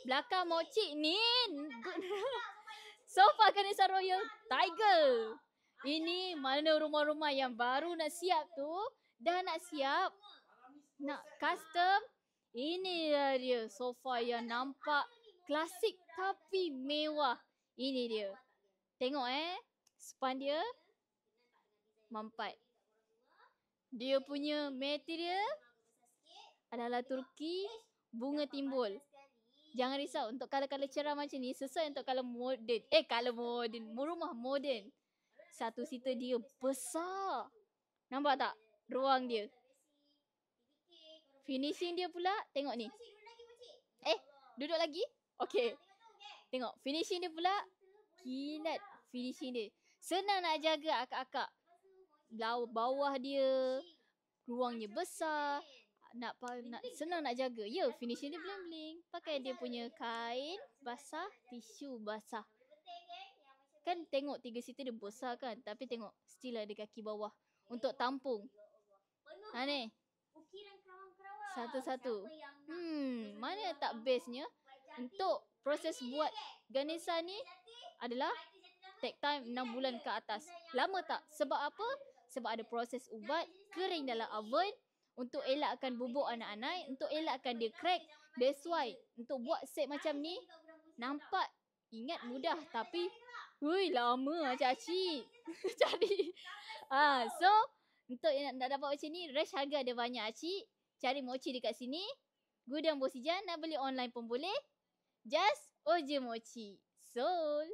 Belakang mochi ni Sofa Ganesha Royal Tiger. Ini mana rumah-rumah yang baru nak siap tu, dah nak siap, nak custom. Inilah dia sofa yang nampak klasik tapi mewah. Ini dia. Tengok span dia mampat. Dia punya material adalah Turki bunga timbul. Jangan risau, untuk color-color cerah macam ni sesuai untuk color moden. Color moden, rumah moden. Satu seater dia besar. Nampak tak ruang dia? Finishing dia pula, tengok ni. Duduk lagi? Okay. Tengok, finishing dia pula kilat finishing dia. Senang nak jaga akak-akak. Bawah dia, ruangnya besar. Senang nak jaga. Ya, finishing dia bling-bling. Pakai dia punya kain basah, tisu basah. Kan tengok 3 seater dia besar kan. Tapi tengok, still ada kaki bawah untuk tampung. Ni. Satu-satu. Mana tak bestnya? Untuk proses buat Ganesha ni adalah take time 6 bulan ke atas. Lama tak? Sebab apa? Sebab ada proses ubat, kering dalam oven untuk elakkan bubuk anak-anak, untuk elakkan dia crack. That's why untuk buat set macam ni nampak ingat mudah tapi lama cik-cik. Cari. So untuk nak dapat macam ni, range harga ada banyak cik. Cari mochi dekat sini. Gudang Bosijan, nak beli online pun boleh. Just Oje Mochi. Sol.